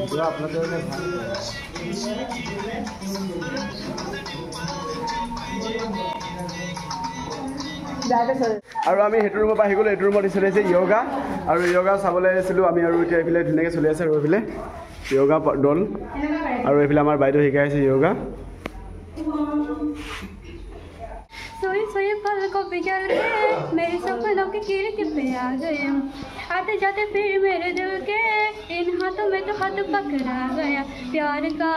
আৰু আমি সেইটো ৰুমৰ পৰা আহি গ'লো। এইটো ৰুমত চলি আছে য়োগা আৰু য়োগা চাবলৈ আহিছিলোঁ আমি। আৰু এতিয়া এইফালে ধুনীয়াকৈ চলি আছে আৰু এইফালে য়োগা দল আৰু এইফালে আমাৰ বাইদেউ শিকাই আছে য়োগা। सोई सोई पल को बिगड़ के मेरे सपनों के कीर के पे आ गए आते जाते फिर मेरे दिल के इन हाथों में तो हाथ पकड़ा गया प्यार का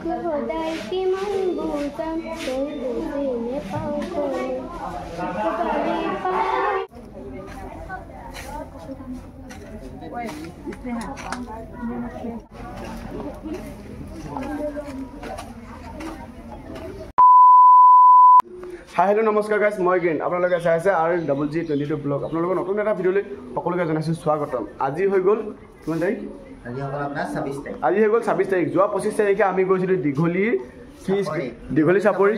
खुदाई की मंबूसम कोई दूसरे में पाऊं হাই হেল্ল' নমস্কাৰ গাইজ, মই গ্ৰীণ। আপোনালোকে চাই আছে RGG22 ব্লগ। আপোনালোকৰ নতুন এটা ভিডিঅ'লৈ সকলোকে জনাইছোঁ স্বাগতম। আজি হৈ গ'ল কিমান তাৰিখ? আজি হৈ গ'ল 26 তাৰিখ। যোৱা 25 তাৰিখে আমি গৈছিলোঁ দীঘলী চাপৰি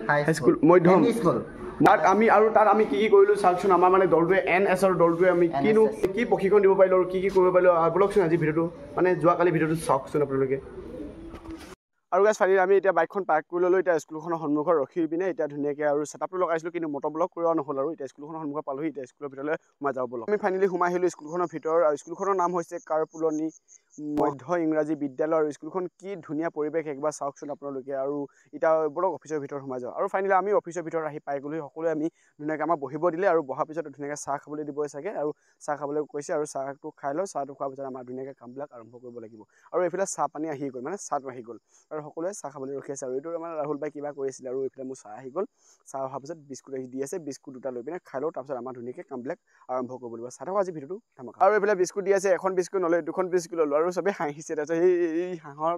হাইস্কুল মধ্যম স্কুল। তাত আমি কি কৰিলোঁ চাওকচোন। আমাৰ মানে দলটোৱে NSৰ দলটোৱে আমি কি প্ৰশিক্ষণ দিব পাৰিলোঁ আৰু কি কৰিব পাৰিলোঁ বলকচোন আজি ভিডিঅ'টো মানে যোৱাকালি ভিডিঅ'টো চাওকচোন আপোনালোকে। আৰু গাইজ ফাইনেলি আমি এতিয়া বাইকখন পাৰ্ক কৰি ল'লোঁ। এতিয়া স্কুলখনৰ সন্মুখত ৰখি পিনে এতিয়া ধুনীয়াকৈ আৰু ছেটআপটো লগাইছিলোঁ, কিন্তু মটৰ ব্লক কৰা নহ'ল। আৰু এতিয়া স্কুলখনৰ সন্মুখত পালোহি। এতিয়া স্কুলৰ ভিতৰলৈ সোমাই যাব বলক। আমি ফাইনেলি সোমাই আহিলোঁ স্কুলখনৰ ভিতৰত। আৰু স্কুলখনৰ নাম হৈছে কাৰপুলনি মধ্য ইংৰাজী বিদ্যালয়। আৰু স্কুলখন কি ধুনীয়া পৰিৱেশ একবাৰ চাওকচোন আপোনালোকে। আৰু এতিয়া বলক অফিচৰ ভিতৰত সোমাই যাওঁ। আৰু ফাইনেলি আমি অফিচৰ ভিতৰত আহি পাই গ'লোহি। সকলোৱে আমি ধুনীয়াকৈ আমাক বহিব দিলে আৰু বহাৰ পিছত ধুনীয়াকৈ চাহ খাবলৈ দিব চাগে। আৰু চাহ খাবলৈ কৈছে আৰু চাহটো খাই লওঁ। চাহটো খোৱাৰ পিছত আমাৰ ধুনীয়াকৈ কামবিলাক আৰম্ভ কৰিব লাগিব। আৰু এইফালে চাহ পানী আহি গ'ল, মানে চাহটো আহি গ'ল আৰু সকলোৱে চাহ খাবলৈ ৰখি আছে। আৰু এইটো আমাৰ ৰাহুল ভাই কিবা কৰি আছিলে। আৰু এইফালে মোৰ চাহ আহি গ'ল। চাহ অহাৰ পিছত বিস্কুট আহি দি আছে। বিস্কুট দুটা লৈ পিনে খাই লওঁ। তাৰপিছত আমাৰ ধুনীয়াকৈ কামবিলাক আৰম্ভ কৰিব লাগিব। চাহ থাকক আজি ভিডিঅ'টো ধামাকা। আৰু এইফালে বিস্কুট দি আছে। এখন বিস্কুট নলয়, দুখন বিস্কুট ল'লোঁ। আৰু চবেই হাঁহিছে। তাৰপিছত এই হাঁহৰ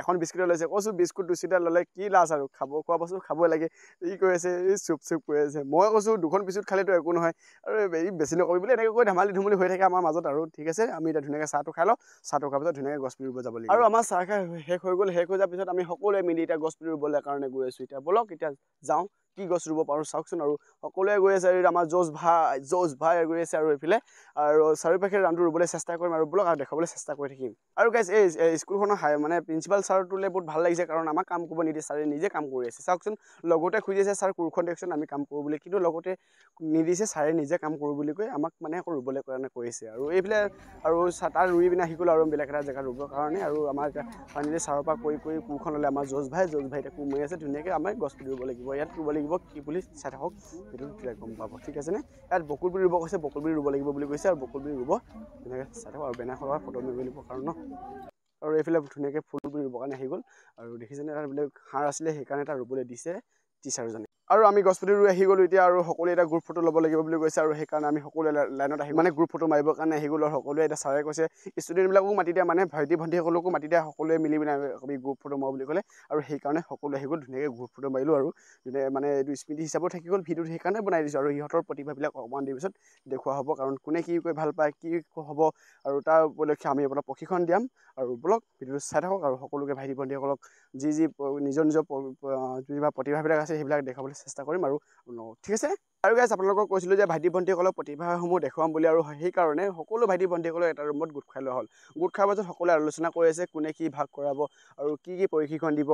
এখন বিস্কুট লৈছে। কৈছোঁ বিস্কুট দুচিটা ল'লে কি লাজ আৰু খোৱা বস্তু খাবই লাগে। ই কৈ আছে এই চুপ কৈ আছে। মই কৈছোঁ দুখন বিস্কুট খালেতো একো নহয় আৰু এই বেছি নকৰি বুলি এনেকৈ কৈ ধেমালি ধুমুলি হৈ থাকে আমাৰ মাজত। আৰু ঠিক আছে আমি এতিয়া ধুনীয়াকৈ চাহটো খাই লওঁ। চাহটো খোৱাৰ পিছত ধুনীয়াকৈ গছ পুলি ৰুব যাব লাগিব। আৰু আমাৰ চাহ খাই শেষ হৈ গ'ল। শেষ হৈ যোৱাৰ পিছত আমি সকলোৱে মিলি এতিয়া গছ পুলি ৰুবলৈ কাৰণে গৈ আছোঁ। এতিয়া বলক এতিয়া যাওঁ কি গছ ৰুব পাৰোঁ চাওকচোন। আৰু সকলোৱে গৈ আছে। আমাৰ জোজ ভাই গৈ আছে। আৰু এইফালে আৰু চাৰিওপাশে ৰামটো ৰুবলৈ চেষ্টা কৰিম আৰু বলক আৰু দেখাবলৈ চেষ্টা কৰি থাকিম। আৰু গাইজ এই স্কুলখনৰ মানে প্ৰিন্সিপাল ছাৰটোলৈ বহুত ভাল লাগিছে, কাৰণ আমাক কাম কৰিব নিদিয়ে। ছাৰে নিজে কাম কৰি আছে চাওকচোন। লগতে খুজি আছে ছাৰ কোৰখন দিয়কচোন আমি কাম কৰোঁ বুলি, কিন্তু লগতে নিদিছে। ছাৰে নিজে কাম কৰোঁ বুলি কৈ আমাক মানে আকৌ ৰুবলৈ কাৰণে কৰিছে। আৰু এইফালে আৰু তাৰ ৰুই পিনে আহি গ'ল আৰু বেলেগ এটা জেগাত ৰুবৰ কাৰণে। আৰু আমাৰ এতিয়া ফাইনেলি ছাৰৰ পৰা কৰি কোৰখন ল'লে আমাৰ জোজ ভাই এতিয়া কোৰ মাৰি আছে। ধুনীয়াকৈ আমাৰ গছ পুলি ৰুব লাগিব। ইয়াত ৰুব লাগিব কি পুলি চাই থাকক, সেইটো গম পাব ঠিক আছেনে। ইয়াত বকুল পুলি ৰুব কৈছে, বকুল পুলি ৰুব লাগিব বুলি কৈছে। আৰু বকুল পুলি ৰুব ধুনীয়াকৈ চাই থাকক। আৰু বেনাৰখনৰ ফটো মাৰিব কাৰণ ন। আৰু এইফালে ধুনীয়াকৈ ফুল পুলি ৰুবৰ কাৰণে আহি গ'ল। আৰু দেখিছেনে তাত বোলে সাৰ আছিলে, সেইকাৰণে তাত ৰুবলৈ দিছে টিচাৰজনে। আৰু আমি গছপুলি ৰুই আহি গ'লোঁ। এতিয়া আৰু সকলোৱে এটা গ্ৰুপ ফটো ল'ব লাগিব বুলি কৈছে। আৰু সেইকাৰণে আমি সকলোৱে লাইনত আহি মানে গ্ৰুপ ফটো মাৰিবৰ কাৰণে আহি গ'লোঁ। আৰু সকলোৱে এতিয়া ছাৰে কৈছে ষ্টুডেণ্টবিলাকো মাতি দিয়া, মানে ভাইটি ভণ্টিসকলকো মাতি দিয়া, সকলোৱে মিলি পিনে আমি গ্ৰুপ ফটো মাৰোঁ বুলি ক'লে। আৰু সেইকাৰণে সকলোৱে আহি গ'ল। ধুনীয়াকৈ গ্ৰুপ ফটো মাৰিলোঁ। আৰু মানে এইটো স্মৃতি হিচাপত থাকি গ'ল। ভিডিঅ'টো সেইকাৰণে বনাই দিছোঁ। আৰু ইহঁতৰ প্ৰতিভাবিলাক অকণমান দেৰি পিছত দেখুওৱা হ'ব, কাৰণ কোনে কি কৰি ভাল পায়, কি হ'ব। আৰু তাৰ উপলক্ষে আমি আপোনাৰ প্ৰশিক্ষণ দিয়াম। আৰু বলক ভিডিঅ'টো চাই থাকক। আৰু সকলোকে ভাইটি ভণ্টিসকলক যি নিজৰ প্ৰতিভাবিলাক আছে সেইবিলাক দেখাবলৈ চেষ্টা কৰিম আৰু ঠিক আছে। আৰু গাইজ আপোনালোকক কৈছিলোঁ যে ভাইটি ভণ্টিসকলক প্ৰতিভাসমূহ দেখুৱাম বুলি। আৰু সেইকাৰণে সকলো ভাইটি ভণ্টিসকলক এটা ৰুমত গোট খাই লোৱা হ'ল। গোট খোৱাৰ পাছত সকলোৱে আলোচনা কৰি আছে কোনে কি ভাগ কৰাব আৰু কি প্ৰশিক্ষণ দিব,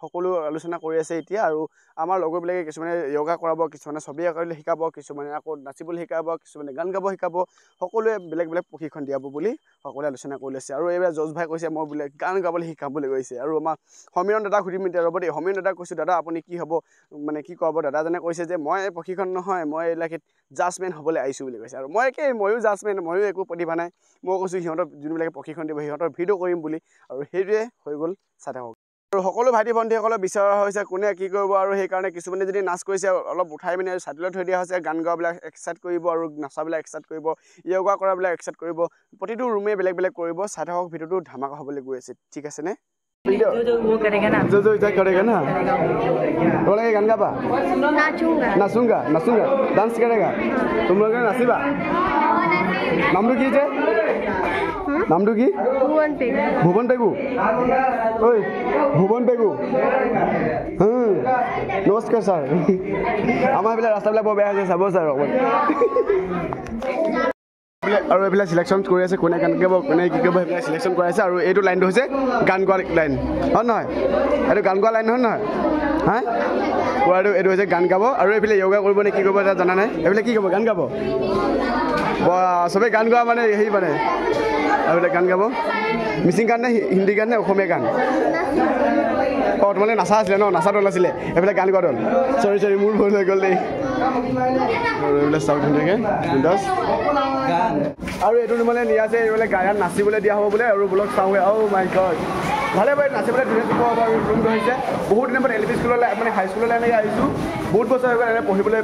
সকলো আলোচনা কৰি আছে এতিয়া। আৰু আমাৰ লগৰবিলাকে কিছুমানে য়োগা কৰাব, কিছুমানে ছবি আঁকিবলৈ শিকাব, কিছুমানে আকৌ নাচিবলৈ শিকাব, কিছুমানে গান গাব শিকাব। সকলোৱে বেলেগ বেলেগ প্ৰশিক্ষণ দিয়াব বুলি সকলোৱে আলোচনা কৰি লৈছে। আৰু এইবাৰ জজ ভাই কৈছে মই বোলে গান গাবলৈ শিকাম বুলি কৈছে। আৰু আমাৰ সমীৰণ দাদাক সুধিম এতিয়া ৰ'ব দেই। সমীৰণ দাদাক কৈছোঁ দাদা আপুনি কি হ'ব, মানে কি কৰাব। দাদাজনে কৈছে যে মই প্ৰশিক্ষণ নহয়, মই এইবিলাক জাজমেণ্ট হ'বলৈ আহিছোঁ বুলি কৈছে। আৰু ময়ো জাজমেণ্ট, ময়ো একো প্ৰতিভা নাই। মই কৈছোঁ সিহঁতক যোনবিলাকে প্ৰশিক্ষণ দিব সিহঁতৰ ভিডিঅ' কৰিম বুলি। আৰু সেইটোৱে হৈ গ'ল চাই থাকক। আৰু সকলো ভাইটি ভণ্টিসকলক বিচৰা হৈছে কোনে কি কৰিব। আৰু সেইকাৰণে কিছুমানে যদি নাচ কৰিছে অলপ উঠাই পিনে ছাইডলৈ থৈ দিয়া হৈছে। গান গোৱাবিলাক এক্সাইট কৰিব আৰু নাচাবিলাক এক্সাইট কৰিব, য়োগা কৰাবিলাক এক্সাইট কৰিব। প্ৰতিটো ৰুমে বেলেগ বেলেগ কৰিব। চাই থাকক ভিডিঅ'টো ধামাকা হ'বলৈ গৈ আছে ঠিক আছেনে। जो वो करेगा ना, जो करेगा ना, बोला गान गाबा, नाचूंगा डांस करेगा, तुम लोग नाचिबा। नामটো কি যে, নামটো কি? ভুৱন পেগু। ঐ ভুৱন পেগু। নমস্কাৰ ছাৰ। আমাৰ এইবিলাক ৰাস্তাবিলাক বৰ বেয়া হৈছে চাব ছাৰ অকণমান। এইফালে চিলেকশ্যন কৰি আছে কোনে গান গাব কোনে কি কৰিব সেইবিলাক চিলেকশ্যন কৰি আছে আৰু এইটো লাইনটো হৈছে গান গোৱা লাইন হয় নহয় এইটো গান গোৱা লাইন নহয় নহয় হা কোৱাটো এইটো হৈছে গান গাব আৰু এইফালে য়োগা কৰিব নে কি কৰিব এটা জানা নাই এইফালে কি কৰিব গান গাব চবেই গান গোৱা মানে হেৰি মানে আৰু এইবিলাক গান গাব মিচিং গান নে হিন্দী গান নে অসমীয়া গান অঁ তোমালোকে নাচা আছিলে ন নাচা দল আছিলে এইফালে গান গোৱা দল চৰি মোৰ ভুল হৈ গ'ল দেই আৰু এইবিলাক চাওক ধুনীয়াকৈ আৰু এইটো মানে নিয়া আছে এইবিলাক গায়ক নাচিবলৈ দিয়া হ'ব বোলে আৰু ব্লগ চাওঁগৈ মাই গড ভালে বাৰু নাচিবলৈ ধুনীয়া ৰুমটো হৈছে বহুত দিনৰ পৰা LP স্কুললৈ মানে হাইস্কুললৈ এনেকৈ আহিছোঁ বহুত বছৰ হৈ গ'ল এনে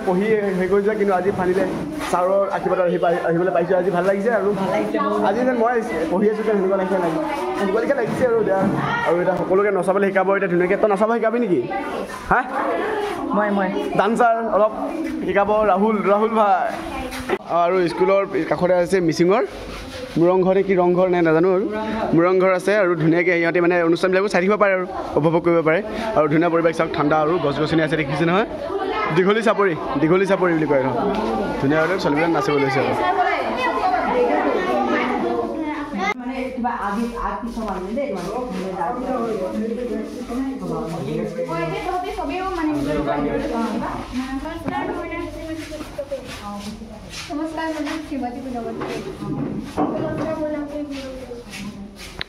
পঢ়ি হেৰি কৰিছে কিন্তু আজি ফানিলে ছাৰৰ আশীৰ্বাদত আহিবলৈ পাইছোঁ আজি ভাল লাগিছে আৰু আজি যেন মই পঢ়ি আছোঁ সেনেকুৱা লেখীয়া লাগিছে আৰু এতিয়া আৰু এতিয়া সকলোকে নচাবলৈ শিকাব এতিয়া ধুনীয়াকৈ তই নচাব শিকাবি নেকি হা মই ডান্সাৰ অলপ শিকাব ৰাহুল ভাই আৰু স্কুলৰ কাষতে আছে মিচিঙৰ মুৰংঘৰ কি ৰংঘৰ নে নাজানো আৰু মুৰংঘৰ আছে আৰু ধুনীয়াকৈ সিহঁতে মানে অনুষ্ঠানবিলাকো চাই থাকিব পাৰে আৰু উপভোগ কৰিব পাৰে আৰু ধুনীয়া পৰিৱেশ চাওক ঠাণ্ডা আৰু গছ গছনি আছে দেখিছে নহয় দীঘলী চাপৰি বুলি কয় নহয় ধুনীয়াকৈ ছোৱালীবিলাক নাচিব লৈছে আৰু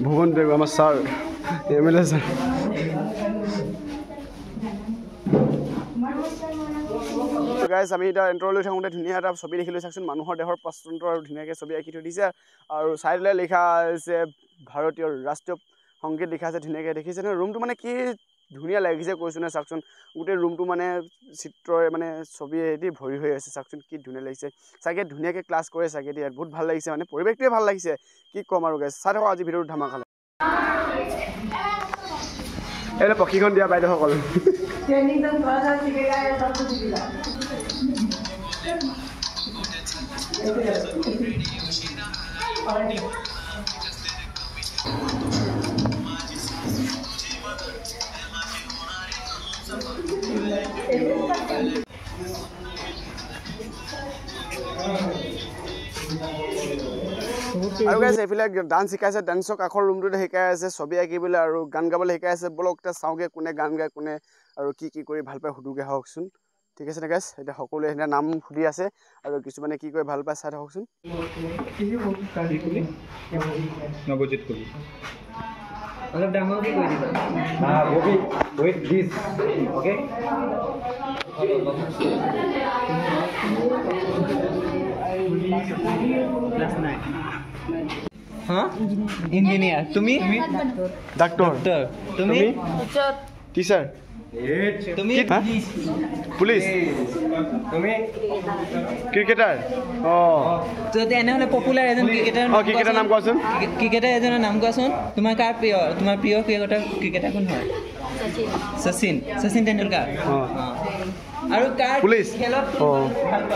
ভুৱন দেৱ আমাৰ ছাৰ MLA ছাৰ গাইজ আমি এতিয়া এণ্ট্ৰ লৈ থাকোঁতে ধুনীয়া এটা ছবি দেখিলোঁ চাওকচোন মানুহৰ দেহৰ প্ৰস্তুত আৰু ধুনীয়াকৈ ছবি আঁকি থৈ দিছে আৰু ছাইডলৈ লিখা আছে ভাৰতীয় ৰাষ্ট্ৰীয় সংগীত লিখা আছে ধুনীয়াকৈ দেখিছে নহয় ৰুমটো মানে কি ধুনীয়া লাগিছে কৈছোঁ নহয় চাওকচোন গোটেই ৰুমটো মানে চিত্ৰৰে মানে ছবিয়েদি ভৰি হৈ আছে চাওকচোন কি ধুনীয়া লাগিছে চাগে ধুনীয়াকৈ ক্লাছ কৰে চাগে দিয়া বহুত ভাল লাগিছে মানে পৰিৱেশটোৱে ভাল লাগিছে কি ক'ম আৰু গাইজ চাই থাকক আজি ভিডিঅ'টো ধামাকা এইটো প্ৰশিক্ষণ দিয়া বাইদেউসকল আৰু গাইজ এইফালে ডান্স শিকাইছে ডান্সৰ কাষৰ ৰুমটোতে শিকাই আছে ছবি আঁকিবলৈ আৰু গান গাবলৈ শিকাই আছে বলক এতিয়া চাওঁগৈ কোনে গান গায় কোনে আৰু কি কৰি ভাল পায় সুধোগৈ হওকচোন ঠিক আছে নে গাইজ এতিয়া সকলোৱে সেইদিনা নাম সুধি আছে আৰু কিছুমানে কি কৰি ভাল পায় চাই থাককচোন অলপ ডাঙৰকৈ কৈ দিবা with this okay last night engineer তুমি ডাক্তৰ তুমি টিচাৰ তুমি পুলিচ তুমি ক্ৰিকেটাৰ যদি এনেহ'লে পপুলাৰ এজন ক্ৰিকেটাৰ নাম কোৱাচোন ক্ৰিকেটাৰ এজনৰ নাম কোৱাচোন তোমাৰ কাৰ প্ৰিয় তোমাৰ প্ৰিয় ক্ৰিকেটাৰ কোন হয় শচীন তেণ্ডুলকাৰ আৰু কাৰ পুলিচ খেলত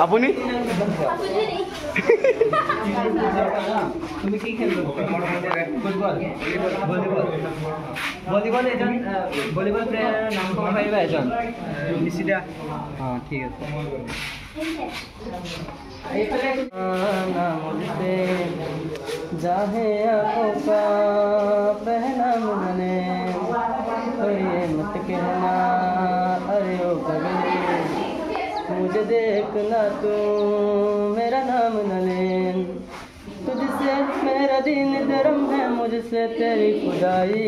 আপুনি তুমি কি খেলিব ফুটবল ভলীবল এজন ভলীবল প্লেয়াৰৰ নাম ক'ব পাৰিবা এজন নিশ্চিতা ঠিক আছে मुझसे जाहे आँखों का पहना मुझने तो ये मत कहना अरे ओ पगले मुझे देखना तू मेरा नाम न ले तुझसे मेरा दिन धर्म है मुझसे तेरी खुदाई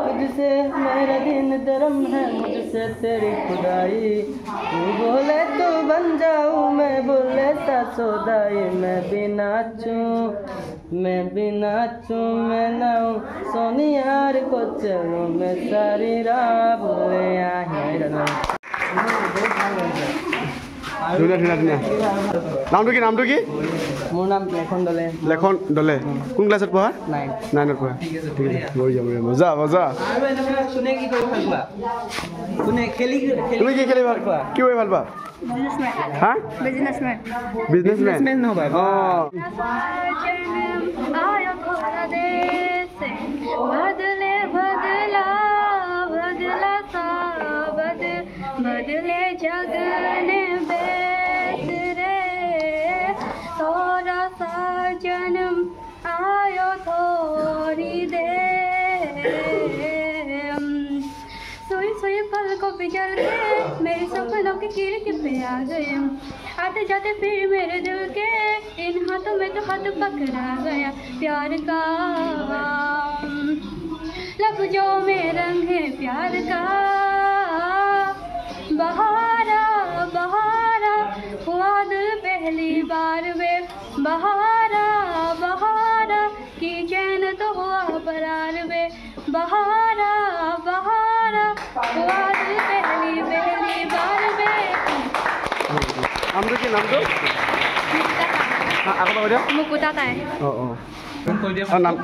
तुझसे मेरा दिन धर्म है मुझसे तेरी खुदाई तू बोले तो बन जाऊँ मैं बोले सा सौदाई मैं भी नाचूँ मैं नाऊँ सोनियार को चलूँ मैं सारी रात बोले ধুনীয়া নামটো কি মোৰ নাম লেখন দলে কোন ক্লাছত পঢ়া 9ত পঢ়া ঠিক আছে বঢ়িয়া মজা আৰু এনেকৈ কোনে কি কৰি ভাল পোৱা কোনে তুমি কি খেলি ভাল পোৱা কি কৰি ভাল পোৱা হা বিজনেছমেন নহবা बदले जग ने बेस रे थोड़ा सा जन्म आयो थोड़ी देर सोई सोई पल को बिगड़ के मेरे सपनों के किरक पे आ गए आते जाते फिर मेरे दिल के इन हाथों में तो हाथ पकड़ा गया प्यार का लफ्जों में रंग है प्यार का बहारा बहारा हुआ दिल पहली बार वे बहारा बहारा की चैन तो हुआ परार वे बहारा बहारा हुआ दिल पहली बार वे नामটো কি নামটো আকৌ বাবা দিয়া मुकुता ताई নাম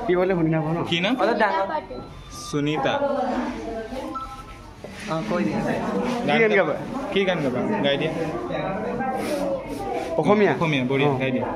কি বলে শুনি নাপাওঁ ন কি নাম অলপ ডাঙৰ সুনিতা কৈ দিয়া কি গান গাবা কি গান গাবা গাই দিয়া অসমীয়া অসমীয়া বঢ়িয়া গাই দিয়া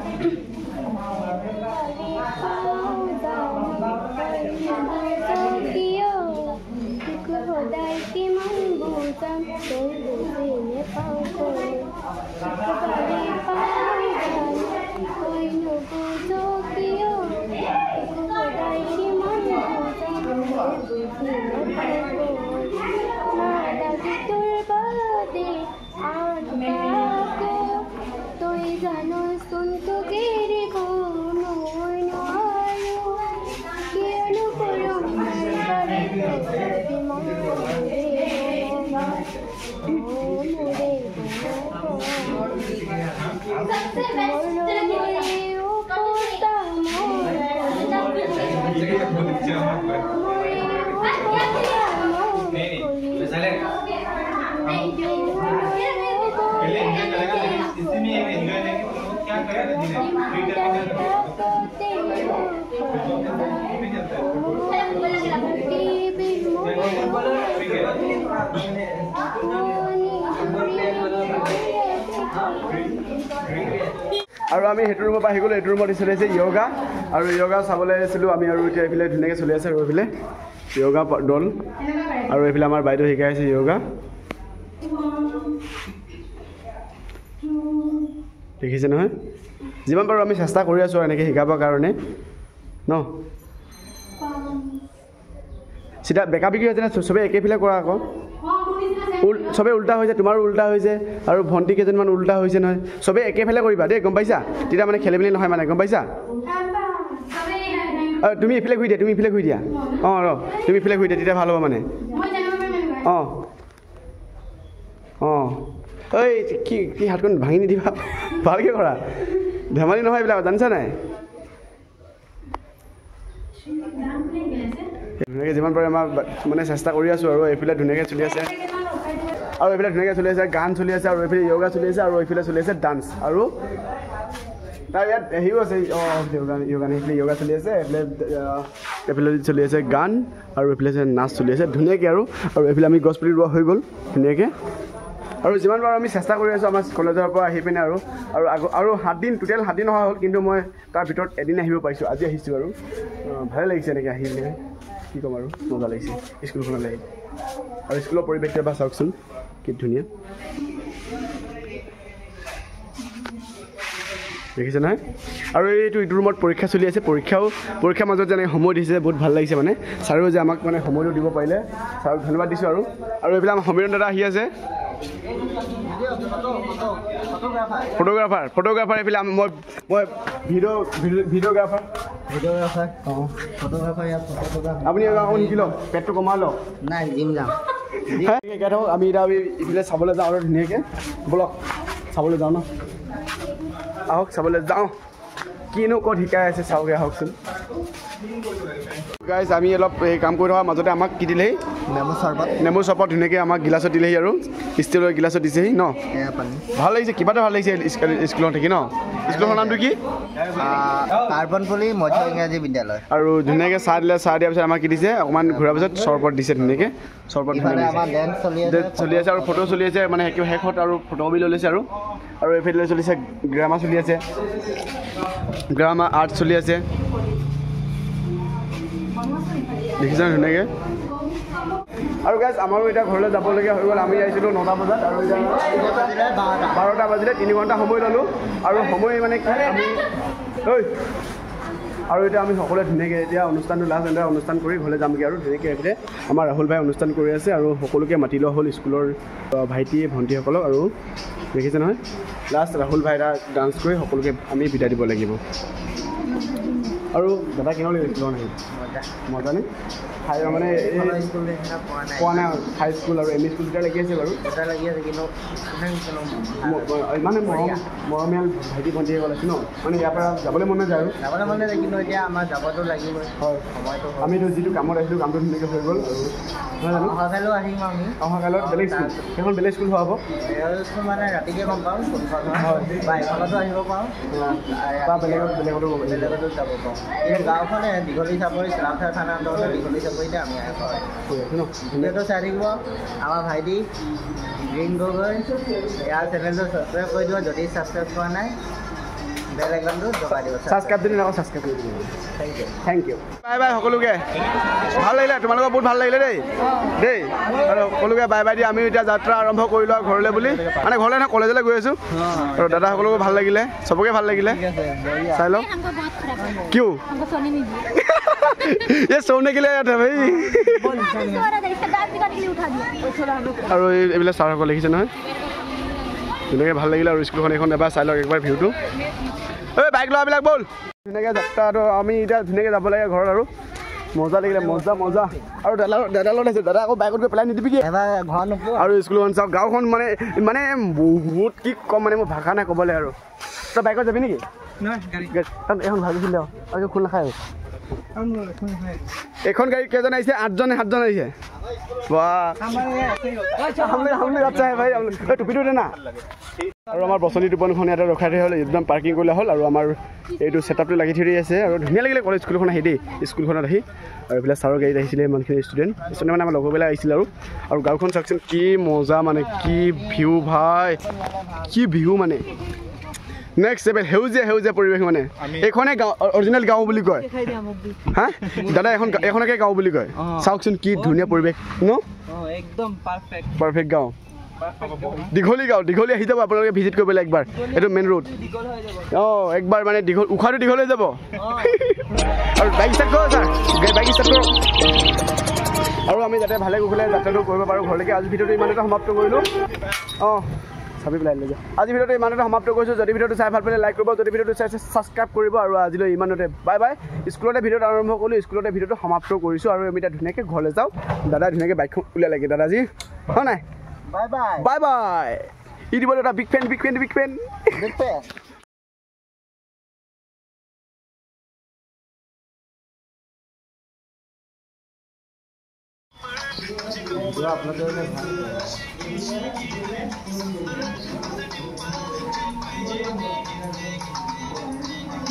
আৰু আমি সেইটো ৰুমৰ পৰা আহি গ'লো এইটো ৰুমত চলি আছে য়োগা আৰু য়োগা চাবলৈ আহিছিলোঁ আমি আৰু এতিয়া এইফালে ধুনীয়াকৈ চলি আছে আৰু এইফালে য়োগা দল আৰু এইফালে আমাৰ বাইদেউ শিকাই আছে য়োগা দেখিছে নহয় যিমান পাৰোঁ আমি চেষ্টা কৰি আছোঁ এনেকৈ শিকাবৰ কাৰণে ন চিধা বেকা বিকি হৈছে চবেই একেফালে কৰা আকৌ চবেই উল্টা হৈছে তোমাৰো উল্টা হৈছে আৰু ভণ্টি কেইজনমান উল্টা হৈছে নহয় চবেই একেফালে কৰিবা দেই গম পাইছা তেতিয়া মানে খেলি মেলি নহয় মানে গম পাইছা তুমি এইফালে ঘূৰি দিয়া তুমি ইফালে ঘূৰি দিয়া অঁ ৰ তুমি ইফালে ঘূৰি দিয়া তেতিয়া ভাল হ'ব মানে অঁ অঁ ঐ কি কি হাতখন ভাঙি নিদিবা ভালকৈ কৰা ধেমালি নহয় এইবিলাক জানিছা নাই ধুনীয়াকৈ যিমান পাৰে আমাৰ মানে চেষ্টা কৰি আছোঁ আৰু এইফালে ধুনীয়াকৈ চলি আছে আৰু এইফালে ধুনীয়াকৈ চলি আছে গান চলি আছে আৰু এইফালে য়োগা চলি আছে আৰু এইফালে চলি আছে ডান্স আৰু তাৰ ইয়াত হেৰিও আছে য়োগা এইফালে য়োগা চলি আছে এইফালে চলি আছে গান আৰু এইফালে নাচ চলি আছে ধুনীয়াকৈ আৰু এইফালে আমি গছপুলি ৰোৱা হৈ গ'ল ধুনীয়াকৈ আৰু যিমান পাৰোঁ আমি চেষ্টা কৰি আছোঁ আমাৰ কলেজৰ পৰা আহি পিনে আৰু 7 দিন টোটেল 7 দিন অহা হ'ল কিন্তু মই তাৰ ভিতৰত এদিন আহিব পাৰিছোঁ আজি আহিছোঁ আৰু ভালে লাগিছে এনেকৈ আহি পিনে কি ক'ম আৰু মজা লাগিছে স্কুলখনলৈ আহি আৰু স্কুলৰ পৰিৱেশটো এবাৰ চাওকচোন কি ধুনীয়া দেখিছে নহয় আৰু এইটো ৰুমত পৰীক্ষা চলি আছে পৰীক্ষাৰ মাজত যেনেকৈ সময় দিছে বহুত ভাল লাগিছে মানে ছাৰেও যে আমাক মানে সময়টো দিব পাৰিলে ছাৰক ধন্যবাদ দিছোঁ আৰু এইফালে আমাৰ সমীৰণ দাদা আহি আছে ফটোগ্ৰাফাৰ এইফালে মই ভিডিঅ'গ্ৰাফাৰ আপুনি অকণ শিকি লওক পেটটো কমাই লওক নাই জিম যাম আমি এতিয়া ইফালে চাবলৈ যাওঁ আৰু ধুনীয়াকৈ ব'লক চাবলৈ যাওঁ ন আহক চাবলৈ যাওঁ কিনো ক'ত শিকাই আছে চাওঁগৈ আহকচোন গাইজ আমি অলপ এই কাম কৰি থকাৰ মাজতে আমাক কি দিলেহি নেমু চৰবত ধুনীয়াকৈ আমাক গিলাচত দিলেহি আৰু ষ্টিলৰ গিলাচত দিছেহি ন ভাল লাগিছে কিবা এটা ভাল লাগিছে স্কুলত থাকি ন স্কুলখনৰ নামটো কি কাৰ্বনপল্লী মধ্য ইংৰাজী বিদ্যালয় আৰু ধুনীয়াকৈ চাহ দিলে চাহ দিয়াৰ পিছত আমাক কি দিছে অকণমান ঘূৰাৰ পিছত চৰবত দিছে ধুনীয়াকৈ চৰবত চলি আছে আৰু ফটো চলি আছে মানে শেষত আৰু ফটো কপি লৈ লৈছে আৰু এইফালে চলিছে গ্ৰামাৰ চলি আছে গ্ৰামাৰ আৰ্ট চলি আছে দেখিছে ধুনীয়াকৈ আৰু গাইজ আমাৰো এতিয়া ঘৰলৈ যাবলগীয়া হৈ গ'ল। আমি আহিছিলোঁ 9টা বজাত আৰু এতিয়া 12টা বাজিলে 3 ঘণ্টা সময় ল'লোঁ আৰু সময় মানে কি আমি আৰু এতিয়া আমি সকলোৱে ধুনীয়াকৈ এতিয়া অনুষ্ঠানটো লাষ্ট এনেদৰে অনুষ্ঠান কৰি ঘৰলৈ যামগৈ আৰু ধুনীয়াকৈ এইফালে আমাৰ ৰাহুল ভাই অনুষ্ঠান কৰি আছে আৰু সকলোকে মাতি লোৱা হ'ল স্কুলৰ ভাইটি ভণ্টিসকলক আৰু দেখিছে নহয় লাষ্ট ৰাহুল ভাই এটা ডান্স কৰি সকলোকে আমি বিদায় দিব লাগিব। আৰু দাদা কেনেকুৱা লাগিছিল নহয় মজা নে হাই মানে পোৱা নাই হাই স্কুল আৰু ME স্কুল দুটা লাগি আছে বাৰু ইমানে মৰমীয়াল ভাইটি ভণ্টিসকল আছে ন মানে ইয়াৰ পৰা যাবলৈ মন নাযায় আৰু যাবলৈ মন নাযায় কিন্তু এতিয়া আমাৰ যাবতো লাগিবই হয় সময়টো আমিতো যিটো কামত আহিছিলোঁ কামটো ধুনীয়াকৈ হৈ গ'ল আৰু নহয় জানো অহাকাইলৈও আহিম আমি অহাকাইলত বেলেগ স্কুল সেইখন বেলেগ স্কুল হোৱা হ'ব স্কুল মানে ৰাতিকৈ গম পাওঁ কোনখন হয় বা এইখনতো আহিব পাৰোঁ বা বেলেগতো যাব পাৰোঁ এই গাঁওখনে দীঘলী চাপৰি ৰামচাৰ থানা অন্তৰ্গত দীঘলী চাপৰিতে আমি আহিব ভিডিঅ'টো চাই থাকিব আমাৰ ভাইটি গ্ৰীণ গগৈ ইয়াৰ চেনেলটো ছাবস্ক্ৰাইব কৰি দিব যদি ছাবস্ক্ৰাইব কৰা নাই বেল আইকনটো দবাই দিব ছাবস্ক্ৰাইব দিলে আকৌ ছাবস্ক্ৰাইব কৰি দিব থেংক ইউ বাই বাই সকলোকে ভাল লাগিলে তোমালোকৰ বহুত ভাল লাগিলে দেই আৰু সকলোকে বাই বাই দি আমি এতিয়া যাত্ৰা আৰম্ভ কৰিলোঁ আৰু ঘৰলৈ বুলি মানে ঘৰলৈ নহয় কলেজলৈ গৈ আছোঁ আৰু দাদা সকলোকো ভাল লাগিলে চবকে ভাল লাগিলে চাই লওক কিয় ये सोने के लिए आया था भाई আৰু এইবিলাক ছাৰসকল লিখিছে নহয় ধুনীয়াকৈ ভাল লাগিলে আৰু স্কুলখন এখন এবাৰ চাই লওক একবাৰ ভিউটো এই বাইক লোৱাবিলাক ব'ল ধুনীয়াকৈ যাত্ৰাটো আমি এতিয়া ধুনীয়াকৈ যাব লাগে ঘৰত আৰু মজা লাগিলে মজা আৰু দাদা লগত আছে দাদা আকৌ বাইকত গৈ পেলাই নিদিবি কি এবাৰ ঘৰ নোপোৱা আৰু স্কুলখন চাওক গাঁওখন মানে বহুত কি ক'ম মানে মোৰ ভাষা নাই ক'বলৈ আৰু তই বাইকত যাবি নেকি এখন ভাবিছিল আৰু খোল নাখায় এখন গাড়ীত কেইজন আহিছে 8জন 7জন আহিছে টুপিটো দে না আৰু আমাৰ বচনি টোপনখন ইয়াতে ৰখাই থৈ হ'ল একদম পাৰ্কিং কৰিলে হ'ল আৰু আমাৰ এইটো ছেটআপটো লাগি থৈ আছে আৰু ধুনীয়া লাগিলে কলেজ স্কুলখন আহি দেই স্কুলখনত আহি আৰু এইফালে ছাৰৰ গাড়ীত আহিছিলে ইমানখিনি ষ্টুডেণ্ট মানে আমাৰ লগৰবিলাক আহিছিলে আৰু গাঁওখন চাওকচোন কি মজা মানে কি ভিউ ভাই কি ভিউ মানে নেক্সট লেভেল সেউজীয়া পৰিৱেশ মানে এইখনে গাঁও অৰিজিনেল গাঁও বুলি কয় হা দাদা এখনকে গাঁও বুলি কয় চাওকচোন কি ধুনীয়া পৰিৱেশ ন একদম পাৰফেক্ট গাঁও দীঘলী আহি যাব আপোনালোকে ভিজিট কৰিবলৈ একবাৰ এইটো মেইন ৰোড একবাৰ মানে উশাহটো দীঘল হৈ যাব আৰু বাইক ষ্টাৰ্ট কৰক ছাৰ বাইক ষ্টাৰ্ট কৰক আৰু আমি যাতে ভালে কুশলে যাত্ৰাটো কৰিব পাৰোঁ ঘৰলৈকে আজি ভিডিঅ'টো ইমানতে সমাপ্ত কৰিলোঁ চাবি পেলাই লৈ আজি ভিডিঅ'টো ইমানতে সমাপ্ত কৰিছোঁ যদি ভিডিঅ'টো চাই ভাল পালে লাইক কৰিব যদি ভিডিঅ'টো চাই ছাবস্ক্ৰাইব কৰিব আৰু আজিলৈ ইমানতে বাই বাই স্কুলতে ভিডিঅ'টো আৰম্ভ কৰিলোঁ স্কুলতে ভিডিঅ'টো সমাপ্ত কৰিছোঁ আৰু আমি এতিয়া ধুনীয়াকৈ ঘৰলৈ যাওঁ দাদা ধুনীয়াকৈ বাইকখন উলিয়াই লাগে দাদাজি হয় নাই বাই বাই ই দিব দাদা বিগ ফেন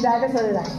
जाके चले जाए